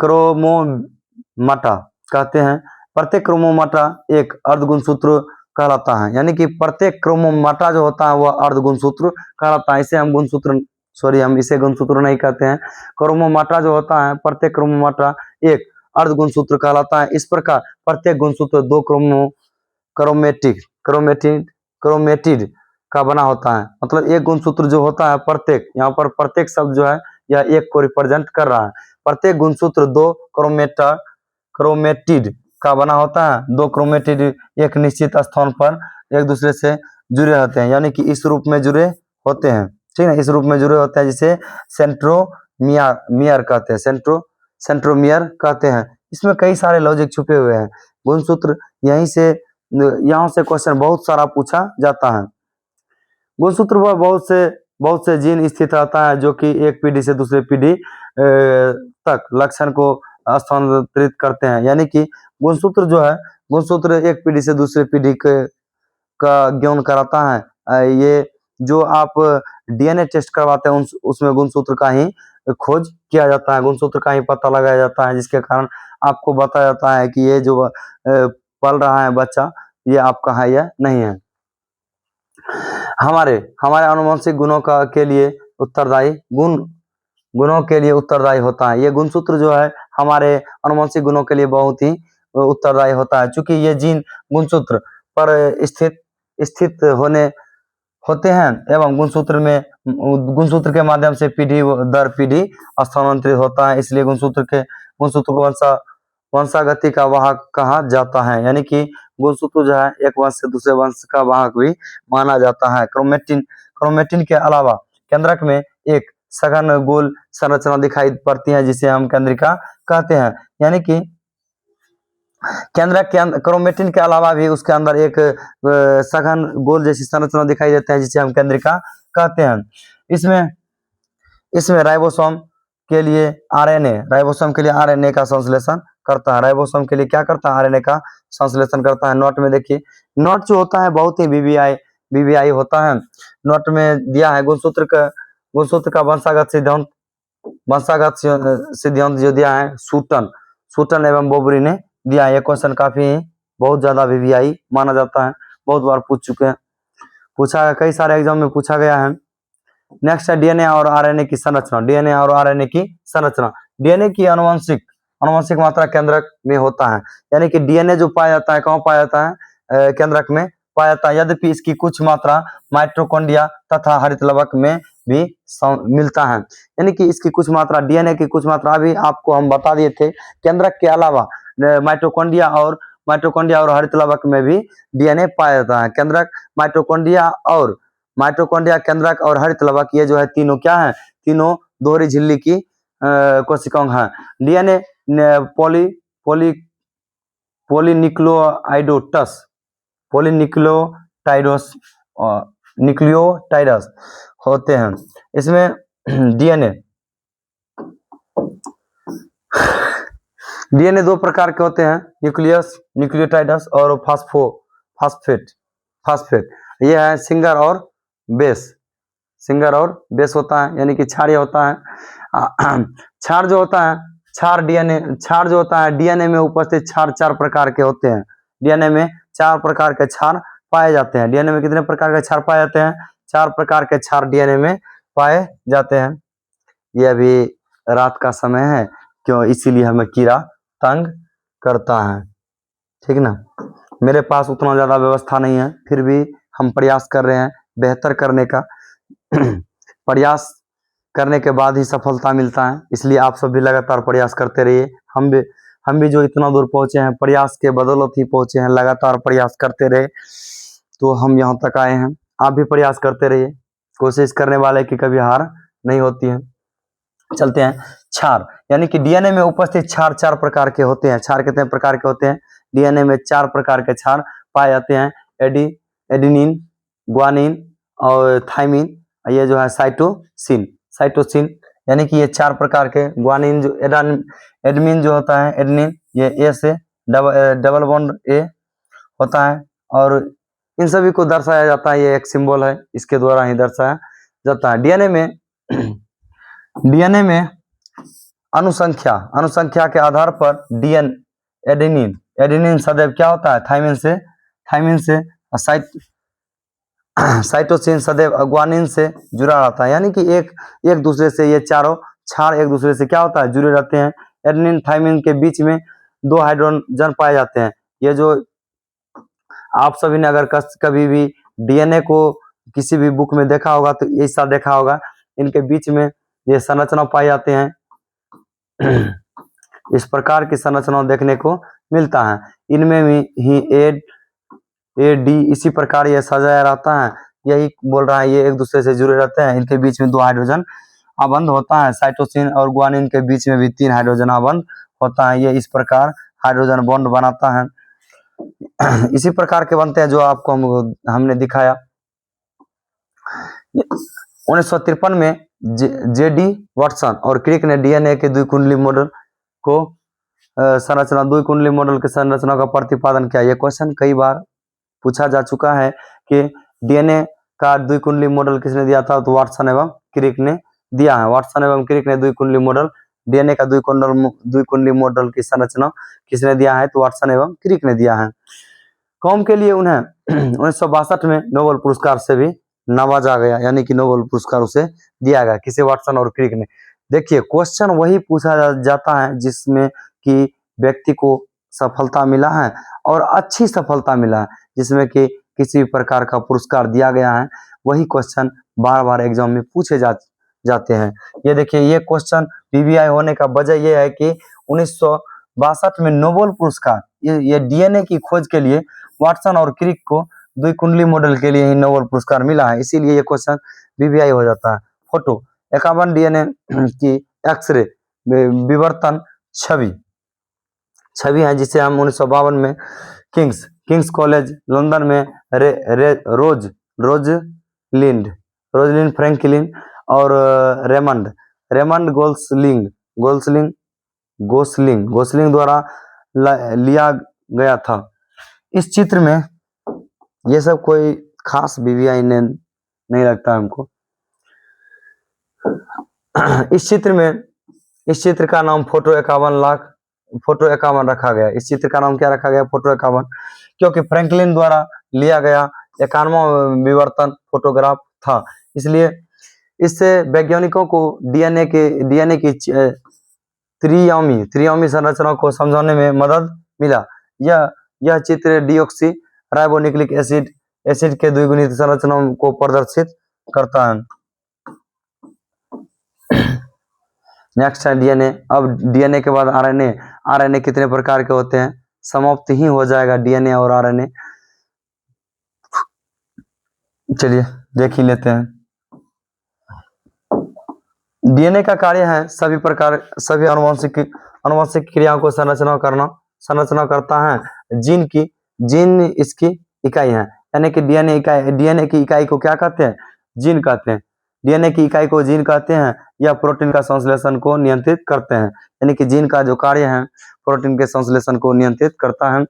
क्रोमोमाटा कहते हैं। प्रत्येक क्रोमोमाटा एक अर्धगुणसूत्र कहलाता है। यानी कि प्रत्येक क्रोमोमाटा जो होता है वह अर्धगुणसूत्र कहलाता है। इसे हम इसे गुणसूत्र नहीं कहते हैं। क्रोमोमाटा जो होता है, प्रत्येक क्रोमोमाटा एक अर्धगुणसूत्र कहलाता है। इस प्रकार प्रत्येक गुणसूत्र दो क्रोमेटिड का बना होता है। मतलब एक गुणसूत्र जो होता है प्रत्येक, यहाँ पर प्रत्येक शब्द जो है यह एक को रिप्रेजेंट कर रहा है। प्रत्येक गुणसूत्र दो क्रोमेटिड का बना होता है। दो क्रोमेटिड एक निश्चित स्थान पर एक दूसरे से जुड़े रहते हैं, यानी कि इस रूप में जुड़े होते हैं। ठीक है, इस रूप में जुड़े होते हैं जिसे सेंट्रोमियर कहते हैं। इसमें कई सारे लॉजिक छुपे हुए हैं। गुणसूत्र यहाँ से क्वेश्चन बहुत सारा पूछा जाता है। गुणसूत्र पर बहुत से जीन स्थित रहता है जो कि एक पीढ़ी से दूसरे पीढ़ी तक लक्षण को स्थानांतरित करते हैं। यानी कि गुणसूत्र जो है, गुणसूत्र एक पीढ़ी से दूसरे पीढ़ी का ज्ञान कराता है। ये जो आप डीएनए टेस्ट करवाते हैं उसमें गुणसूत्र का ही खोज किया जाता है, गुणसूत्र का ही पता लगाया जाता है, जिसके कारण आपको बताया जाता है कि ये जो पल रहा है बच्चा, ये आपका है या नहीं है। हमारे आनुवंशिक गुणों के लिए उत्तरदायी होता है। ये गुणसूत्र जो है हमारे आनुवंशिक गुणों के लिए बहुत ही उत्तरदायी होता है, क्योंकि ये जीन गुणसूत्र पर स्थित होते हैं एवं गुणसूत्र के माध्यम से पीढ़ी दर पीढ़ी स्थानांतरित होता है। इसलिए गुणसूत्र को वंशागति का वाहक कहा जाता है। यानी कि गुणसूत्र जो है एक वंश से दूसरे वंश का वाहक भी माना जाता है। क्रोमेटिन के अलावा केंद्रक में एक सघन गोल संरचना दिखाई पड़ती है जिसे हम केंद्रिका कहते हैं। यानी कि केंद्रक के क्रोमेटिन के अलावा भी उसके अंदर एक सघन गोल जैसी संरचना दिखाई देता है जिसे हम केंद्रिका कहते हैं। इसमें राइबोसोम के लिए आरएनए का संश्लेषण करता है। राइबोसोम के लिए क्या करता है, आरएनए का संश्लेषण करता है। नोट में देखिए, नोट जो होता है बहुत ही वीवीआई होता है। नोट में दिया है गुणसूत्र का वंशागत सिद्धांत जो दिया है सूटन एवं बोबरी ने दिया है। ये क्वेश्चन काफी बहुत ज्यादा वीवीआई माना जाता है, बहुत बार कई सारे एग्जाम में पूछा गया है। नेक्स्ट है डीएनए और आरएनए की संरचना। डीएनए की आनुवंशिक मात्रा केंद्रक में होता है। यानी कि डीएनए जो पाया जाता है, कहाँ पाया जाता है, केंद्रक में पाया जाता है। यद्यपि इसकी कुछ मात्रा माइटोकॉन्ड्रिया तथा हरित लवक में भी मिलता है। यानी कि इसकी कुछ मात्रा, डीएनए की कुछ मात्रा भी आपको हम बता दिए थे। केंद्रक के अलावा माइटोकॉन्ड्रिया और हरित लवक में भी डीएनए पाया जाता है। केंद्रक, माइटोकॉन्ड्रिया, केंद्रक और हरित लवक, ये जो है तीनों क्या है, तीनों दोहरी झिल्ली की कोशिकाएं हैं। डीएनए पॉलीन्यूक्लियोटाइडस न्यूक्लियोटाइड्स होते हैं। इसमें डीएनए दो प्रकार के होते हैं, न्यूक्लियोटाइड्स और फास्फेट। ये है सिंगल और बेस होता है, यानी कि क्षारीय होता है। क्षार जो होता है, क्षार जो होता है डीएनए में उपस्थित क्षार 4 प्रकार के होते हैं। डीएनए में 4 प्रकार के क्षार पाए जाते हैं। डीएनए में कितने प्रकार के क्षार पाए जाते हैं? 4 प्रकार के क्षार डीएनए में पाए जाते हैं। ये अभी रात का समय है, क्यों, इसीलिए हमें कीड़ा तंग करता है, ठीक ना। मेरे पास उतना ज्यादा व्यवस्था नहीं है, फिर भी हम प्रयास कर रहे हैं बेहतर करने का। प्रयास करने के बाद ही सफलता मिलता है, इसलिए आप सब भी लगातार प्रयास करते रहिए। हम भी जो इतना दूर पहुंचे हैं, प्रयास के बदौलत ही पहुंचे हैं। लगातार प्रयास करते रहे तो हम यहाँ तक आए हैं। आप भी प्रयास करते रहिए, कोशिश करने वाले की कभी हार नहीं होती है। चलते हैं क्षार, यानी कि डीएनए में उपस्थित क्षार 4 प्रकार के होते हैं। क्षार कितने प्रकार के होते हैं? डीएनए में 4 प्रकार के क्षार पाए जाते हैं। एडेनिन, ग्वानिन और थाइमिन। ये जो है साइटोसिन, यानी कि ये 4 प्रकार के। ग्वानिन जो एडमिन जो होता है, एडेनिन, ये ए से डबल बॉन्ड ए होता है, और इन सभी को दर्शाया जाता है। ये एक सिंबल है, इसके द्वारा ही दर्शाया जाता है। डीएनए में अनुसंख्या के आधार पर एडेनिन सदैव क्या होता है? थाइमिन से साइटोसिन सदैव ग्वानिन से जुड़ा रहता है, यानी कि एक दूसरे से ये चारों क्षार एक दूसरे से क्या होता है? जुड़े रहते हैं। एडेनिन थाइमिन के बीच में 2 हाइड्रोजन पाए जाते हैं। ये जो आप सभी ने अगर कभी भी डीएनए को किसी भी बुक में देखा होगा तो ऐसा देखा होगा, इनके बीच में ये संरचना पाए जाते हैं। इस प्रकार की संरचना देखने को मिलता है। इनमें ही ए डी इसी प्रकार ये सजाया रहता है। यही बोल रहा है, ये एक दूसरे से जुड़े रहते हैं। इनके बीच में 2 हाइड्रोजन आबंध होता है। साइटोसिन और ग्वानिन के बीच में भी 3 हाइड्रोजन आबंध होता है। ये इस प्रकार हाइड्रोजन बॉन्ड बनाता है। इसी प्रकार के बनते हैं जो आपको हमने दिखाया। 1953 में जेडी वाटसन और क्रिक ने डीएनए के द्विकुंडली मॉडल को द्विकुंडली मॉडल के संरचना का प्रतिपादन किया। यह क्वेश्चन कई बार पूछा जा चुका है कि डीएनए का द्विकुंडली मॉडल किसने दिया था? तो वाटसन एवं क्रिक ने दिया है। वाटसन एवं क्रिक ने द्विकुंडली मॉडल, डीएनए का द्विकुंडली मॉडल की संरचना किसने दिया है? तो वाटसन एवं क्रिक ने दिया है। कॉम के लिए उन्हें 1962 में नोबेल पुरस्कार से भी नवाजा गया, यानी कि नोबेल पुरस्कार उसे दिया गया। किसे? वाटसन और क्रिक ने। देखिए, क्वेश्चन वही पूछा जाता है जिसमें कि व्यक्ति को सफलता मिला है और अच्छी सफलता मिला है, जिसमें कि किसी प्रकार का पुरस्कार दिया गया है। वही क्वेश्चन बार बार एग्जाम में पूछे जाते हैं। ये देखिए, ये क्वेश्चन पीबीआई होने का वजह यह है कि 1962 में नोबेल पुरस्कार ये डीएनए की खोज के लिए वाटसन और क्रिक को द्विकुंडली मॉडल के लिए ही नोबेल पुरस्कार मिला है, इसीलिए ये क्वेश्चन बीबीआई हो जाता है। फोटो 51 डीएनए की एक्सरे विवर्तन छवि है, जिसे हम 1952 में किंग्स कॉलेज लंदन में रोजलिंड फ्रैंकलिन और रेमंड गोसलिंग द्वारा लिया गया था। इस चित्र में ये सब कोई खास बीबीआई ने नहीं लगता हमको। इस चित्र का नाम फोटो 51 रखा गया। इस चित्र का नाम क्या रखा गया? फोटो 51, क्योंकि फ्रैंकलिन द्वारा लिया गया 51वां विवर्तन फोटोग्राफ था। इसलिए इससे वैज्ञानिकों को डीएनए की त्रिआयामी संरचना को समझाने में मदद मिला। यह चित्र डीऑक्सी राइबोन्यूक्लिक एसिड के द्विगुणित संरचना को प्रदर्शित करता है। नेक्स्ट है डीएनए। अब डीएनए के बाद आरएनए कितने प्रकार के होते हैं? समाप्त ही हो जाएगा डीएनए और आरएनए। चलिए देख ही लेते हैं। डीएनए का कार्य है सभी आनुवंशिक क्रियाओं को संरचना करता है। जीन इसकी इकाई है, यानी कि डीएनए की इकाई को क्या कहते हैं? जीन कहते हैं। डीएनए की इकाई को जीन कहते हैं। यह प्रोटीन का संश्लेषण को नियंत्रित करते हैं, यानी कि जीन का जो कार्य है प्रोटीन के संश्लेषण को नियंत्रित करता है।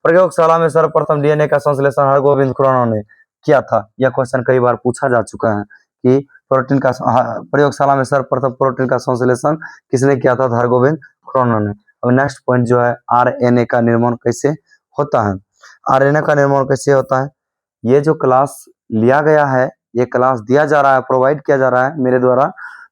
प्रयोगशाला में सर्वप्रथम डीएनए का संश्लेषण हरगोविंद खुराना ने किया था। यह क्वेश्चन कई बार पूछा जा चुका है कि प्रोटीन का प्रयोगशाला में सर्वप्रथम प्रोटीन का संश्लेषण किसने किया था? हरगोविंद खुराना ने। अब नेक्स्ट पॉइंट जो है आरएनए का निर्माण कैसे होता है। आरएनए का निर्माण कैसे होता है? ये जो क्लास लिया गया है, ये क्लास दिया जा रहा है, प्रोवाइड किया जा रहा है मेरे द्वारा,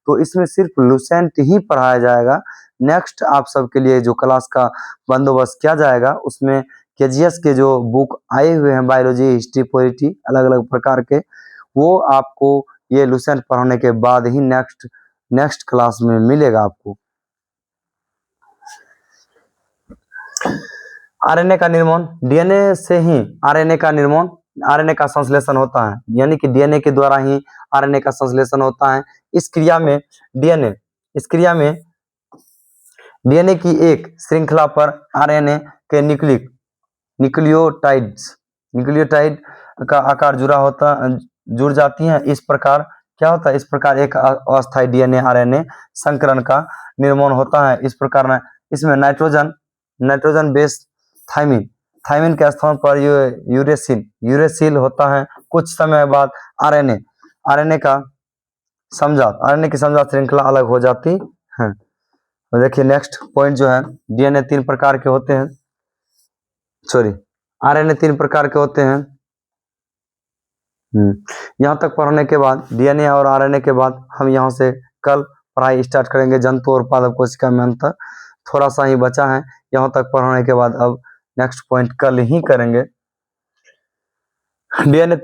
तो इसमें सिर्फ लुसेंट ही पढ़ाया जाएगा। नेक्स्ट आप सबके लिए जो क्लास का बंदोबस्त किया जाएगा उसमें केजीएस के जो बुक आए हुए हैं बायोलॉजी, हिस्ट्री, पॉलिटी अलग अलग प्रकार के, वो आपको ये लुसेंट पढ़ाने के बाद ही नेक्स्ट क्लास में मिलेगा आपको। आरएनए का निर्माण, डीएनए से ही आरएनए का निर्माण, आरएनए का संश्लेषण होता है, यानी कि डीएनए के द्वारा ही आरएनए का संश्लेषण होता है। इस क्रिया में डीएनए की एक श्रृंखला पर आरएनए के न्यूक्लियोटाइड का आकार जुड़ जाती हैं। इस प्रकार क्या होता है? इस प्रकार एक अस्थायी डीएनए आरएनए संकरण का निर्माण होता है। इस प्रकार इसमें नाइट्रोजन बेस थाइमिन के स्थान पर यूरेसिल होता है। कुछ समय बाद आरएनए की समजात श्रृंखला अलग हो जाती है। तो देखिए नेक्स्ट पॉइंट जो है, डीएनए 3 प्रकार के होते हैं, आरएनए 3 प्रकार के होते हैं। यहाँ तक पढ़ने के बाद डीएनए और आरएनए के बाद हम यहाँ से कल पढ़ाई स्टार्ट करेंगे। जंतु और पादप कोशिका में अंतर थोड़ा सा ही बचा है। यहाँ तक पढ़ने के बाद अब नेक्स्ट पॉइंट कल ही करेंगे। आरएनए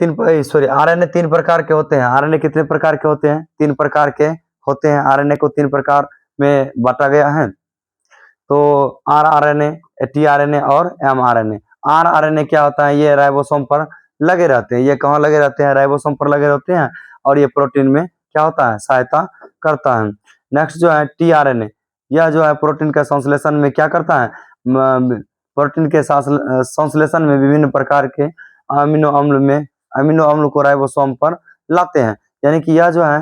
3 प्रकार के होते हैं। आरएनए कितने प्रकार के होते हैं? 3 प्रकार के होते हैं। आरएनए को 3 प्रकार में बांटा गया है, तो आरआरएनए, टीआरएनए और एमआरएनए। आरआरएनए क्या होता है? ये राइबोसोम पर लगे रहते हैं। ये कहाँ लगे रहते हैं? राइबोसोम पर लगे रहते हैं, और ये प्रोटीन में क्या होता है? सहायता करता है। नेक्स्ट जो है टीआरएनए, यह जो है प्रोटीन के संश्लेषण में क्या करता है? प्रोटीन के संश्लेषण में विभिन्न प्रकार के अमीनो अम्ल को राइबोसोम पर लाते हैं, यानी कि यह जो है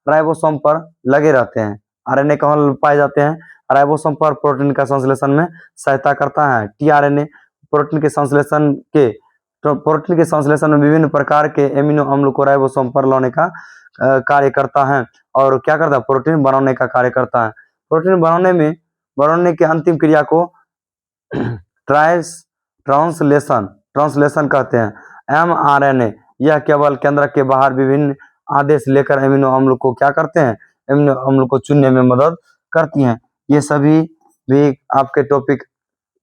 राइबोसोम पर लगे रहते हैं। आरएनए कहाँ पाए जाते हैं? राइबोसोम पर प्रोटीन का संश्लेषण में सहायता करता है। टीआरएनए प्रोटीन के संश्लेषण में विभिन्न प्रकार के एमिनो अम्ल को राइबोसोम पर लाने का कार्य करता है, और क्या करता है? प्रोटीन बनाने का कार्य करता है। प्रोटीन बनाने की अंतिम क्रिया को ट्रांसलेशन कहते हैं। एमआरएनए यह केवल केंद्रक के बाहर विभिन्न आदेश लेकर एमिनो अम्ल को क्या करते हैं? एमिनो अम्ल को चुनने में मदद करती हैं। ये सभी भी आपके टॉपिक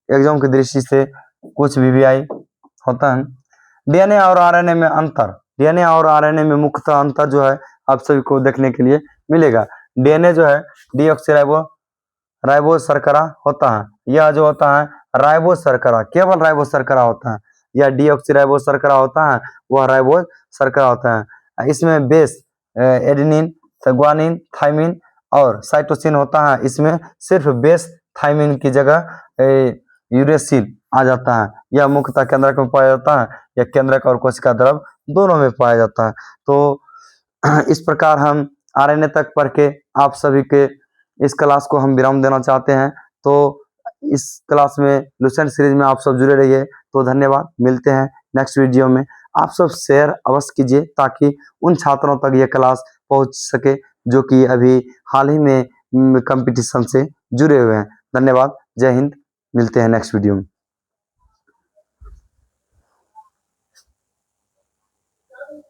एग्जाम की दृष्टि से कुछ वीवीआई होता है। डीएनए और आरएनए में अंतर, डीएनए और आरएनए में मुख्यतः अंतर जो है आप सभी को देखने के लिए मिलेगा। डीएनए जो है डीऑक्सीराइबो शर्करा होता है। यह जो होता है राइबो शर्करा, केवल राइबो शर्करा होता है। यह डीऑक्सीराइबो शर्करा होता है, वह राइबो शर्करा होता है। इसमें बेस एडेनिन, ग्वानिन, थाइमिन और साइटोसिन होता है। इसमें सिर्फ बेस थाइमिन की जगह यूरेसिल आ जाता है। यह मुख्यतः केंद्रक में पाया जाता है, या केंद्रक और कोशिका द्रव दोनों में पाया जाता है। तो इस प्रकार हम आरएनए तक पढ़ के आप सभी के इस क्लास को हम विराम देना चाहते हैं। तो इस क्लास में लुसेंट सीरीज में आप सब जुड़े रहिए। तो धन्यवाद, मिलते हैं नेक्स्ट वीडियो में। आप सब शेयर अवश्य कीजिए ताकि उन छात्रों तक ये क्लास पहुंच सके जो कि अभी हाल ही में कंपटीशन से जुड़े हुए हैं। धन्यवाद, जय हिंद, मिलते हैं नेक्स्ट वीडियो में।